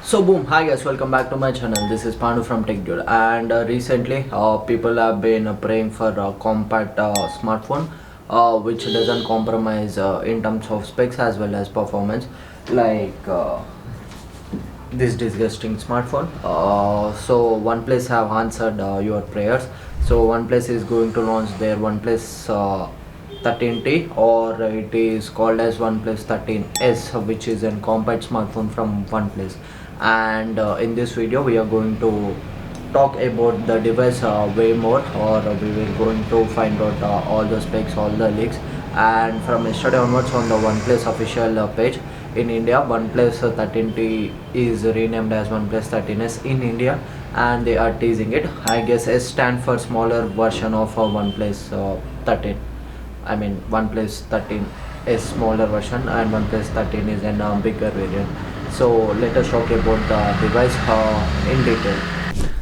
So boom, hi guys, welcome back to my channel. This is Panu from Tech Dude, and recently people have been praying for a compact smartphone which doesn't compromise in terms of specs as well as performance, like this disgusting smartphone. So OnePlus have answered your prayers. So OnePlus is going to launch their OnePlus 13T, or it is called as OnePlus 13S, which is a compact smartphone from OnePlus. And in this video we are going to talk about the device way more, or we will going to find out all the specs, all the leaks. And from yesterday onwards on the OnePlus official page in India, OnePlus 13T is renamed as OnePlus 13S in India, and they are teasing it. I guess S stand for smaller version of OnePlus 13. I mean OnePlus 13 is smaller version and OnePlus 13 is a bigger variant. So let us talk about the device in detail.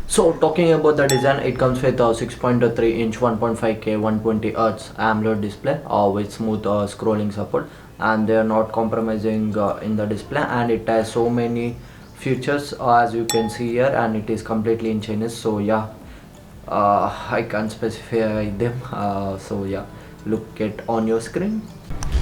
So talking about the design, it comes with a 6.3 inch 1.5K 120Hz AMOLED display with smooth scrolling support, and they are not compromising in the display, and it has so many features as you can see here, and it is completely in Chinese. So yeah, I can't specify them. So yeah, look it on your screen.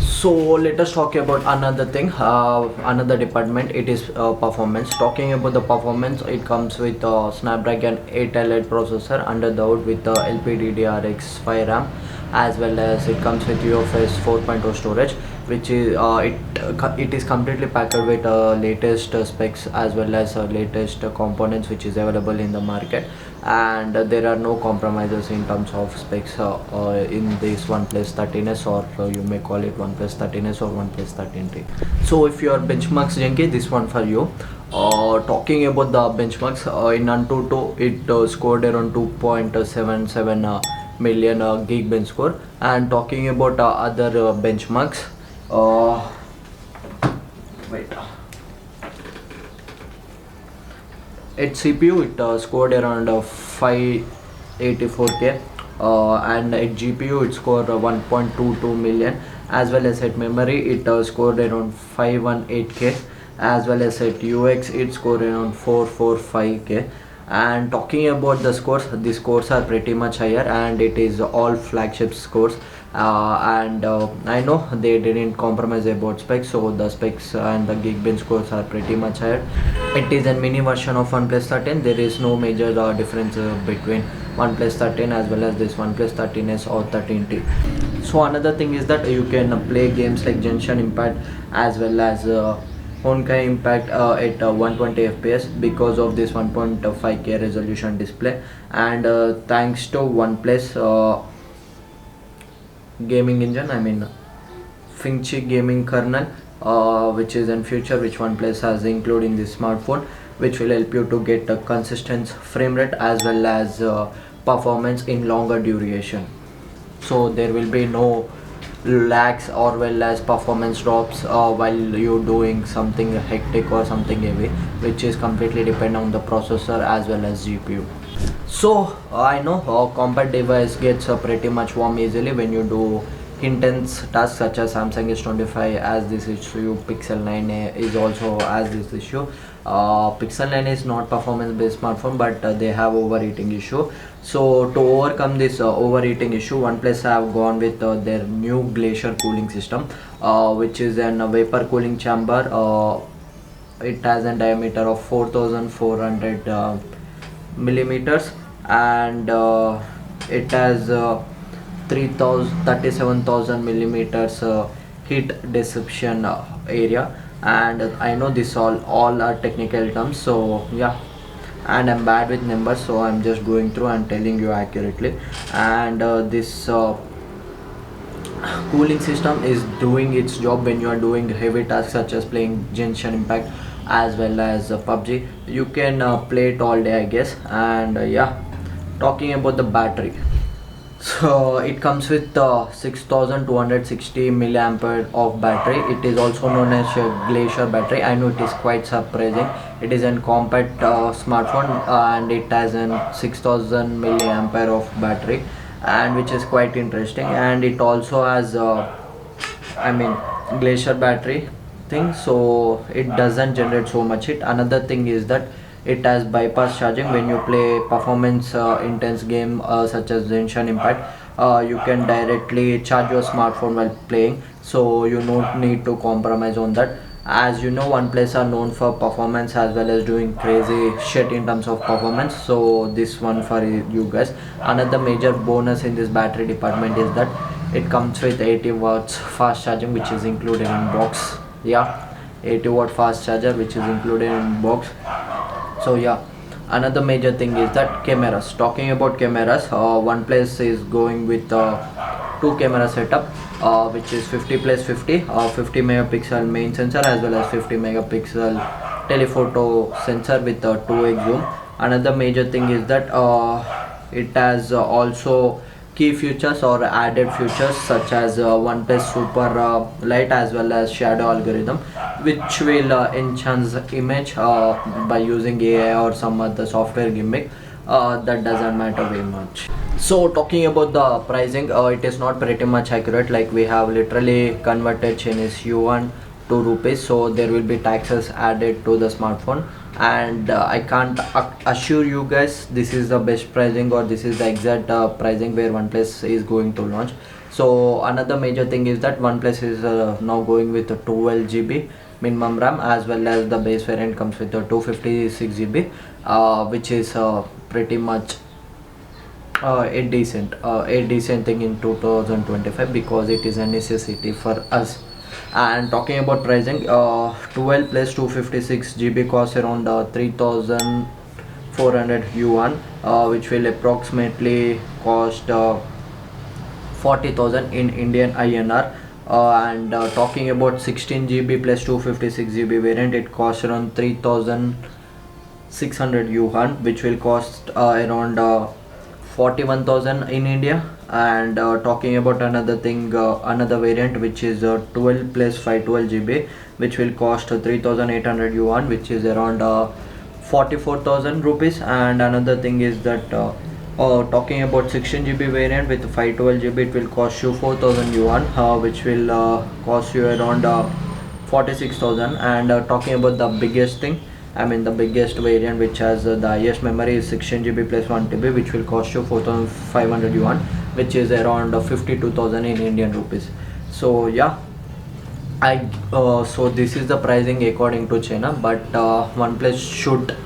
So let us talk about another thing, another department. It is performance. Talking about the performance, it comes with Snapdragon 8 processor under the hood with LPDDR5 RAM, as well as it comes with UFS 4.0 storage, which is it is completely packed with latest specs as well as latest components which is available in the market, and there are no compromises in terms of specs in this OnePlus 13s, or you may call it OnePlus 13s or OnePlus 13T. So if you are benchmarks junkie, this one for you. Talking about the benchmarks, in Antutu it scored around 2.77 million Geekbench score. And talking about other benchmarks, wait, its CPU it scored around 584K, and its GPU it scored 1.22 million, as well as at memory it scored around 518K, as well as at UX it scored around 445K. And talking about the scores are pretty much higher, and it is all flagship scores. And I know they didn't compromise about specs, so the specs and the Geekbench scores are pretty much higher. It is a mini version of OnePlus 13. There is no major difference between OnePlus 13 as well as this OnePlus 13s or 13T. So another thing is that you can play games like Genshin Impact as well as Honkai Impact at 120 fps because of this 1.5K resolution display. And thanks to OnePlus gaming engine, I mean Finchi gaming kernel, which is in future which OnePlus has included in this smartphone, which will help you to get a consistent frame rate as well as performance in longer duration. So there will be no lags or well as performance drops while you're doing something hectic or something heavy, which is completely dependent on the processor as well as GPU. So I know compact device gets pretty much warm easily when you do intense tasks such as Samsung S25 as this issue, Pixel 9a is also as this issue. Pixel 9 is not performance based smartphone, but they have overheating issue. So to overcome this overheating issue, OnePlus have gone with their new Glacier cooling system, which is a vapor cooling chamber. It has a diameter of 4400 millimeters, and it has 37,000 millimeters heat dissipation area. And I know this all are technical terms, so yeah, and I'm bad with numbers, so I'm just going through and telling you accurately. And this cooling system is doing its job when you are doing heavy tasks such as playing Genshin Impact as well as PUBG. You can play it all day, I guess. And yeah, talking about the battery, so it comes with 6260 milliampere of battery. It is also known as Glacier battery. I know it is quite surprising. It is a compact smartphone, and it has an 6000 milliampere of battery, and which is quite interesting. And it also has I mean Glacier battery thing, so it doesn't generate so much heat. Another thing is that it has bypass charging. When you play performance intense game such as Genshin Impact, you can directly charge your smartphone while playing, so you don't need to compromise on that. As you know, OnePlus are known for performance as well as doing crazy shit in terms of performance, so this one for you guys. Another major bonus in this battery department is that it comes with 80 watts fast charging, which is included in box. Yeah, 80-watt fast charger which is included in box. So yeah, another major thing is that cameras. Talking about cameras, OnePlus is going with two camera setup, which is 50 plus 50, 50 megapixel main sensor as well as 50 megapixel telephoto sensor with a 2x zoom. Another major thing is that it has also key features or added features such as OnePlus super light as well as shadow algorithm, which will enhance image by using AI or some other software gimmick. That doesn't matter very much. So talking about the pricing, it is not pretty much accurate. Like, we have literally converted Chinese yuan to rupees, so there will be taxes added to the smartphone, and I can't assure you guys this is the best pricing or this is the exact pricing where OnePlus is going to launch. So another major thing is that OnePlus is now going with a 12 GB minimum RAM, as well as the base variant comes with a 256 GB, which is pretty much a decent thing in 2025, because it is a necessity for us. And talking about pricing, 12 plus 256 GB costs around 3400 yuan, which will approximately cost 40,000 in Indian INR. And talking about 16 GB plus 256 GB variant, it costs around 3600 yuan, which will cost around 41,000 in India. And talking about another thing, another variant which is 12 plus 512 GB, which will cost 3800 yuan, which is around 44,000 rupees. And another thing is that talking about 16 GB variant with 512 GB, it will cost you 4,000 yuan, which will cost you around 46,000. And talking about the biggest thing, I mean the biggest variant which has the highest memory is 16 GB plus 1 TB, which will cost you 4,500 yuan, which is around 52,000 in Indian rupees. So yeah, so this is the pricing according to China, but OnePlus should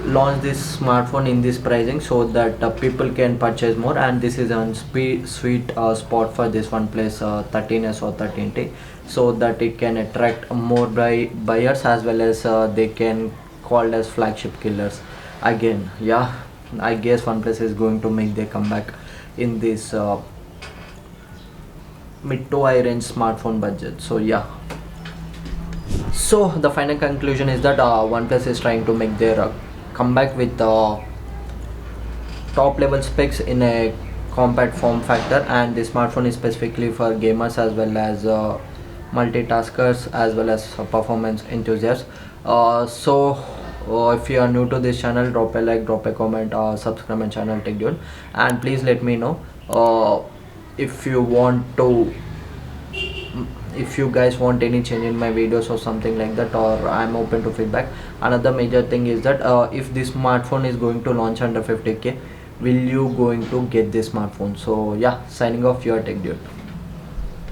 launch this smartphone in this pricing so that people can purchase more, and this is a sweet spot for this OnePlus 13S or 13T, so that it can attract more buyers, as well as they can called as flagship killers again. Yeah, I guess OnePlus is going to make their comeback in this mid to high range smartphone budget. So yeah, so the final conclusion is that OnePlus is trying to make their comeback with top level specs in a compact form factor, and the smartphone is specifically for gamers as well as multitaskers as well as performance enthusiasts. If you are new to this channel, drop a like, drop a comment, subscribe my channel Tech Dude, and please let me know if you want to, if you guys want any change in my videos or something like that, or I'm open to feedback. Another major thing is that if this smartphone is going to launch under 50k, will you going to get this smartphone? So yeah, signing off, your Tech Dude.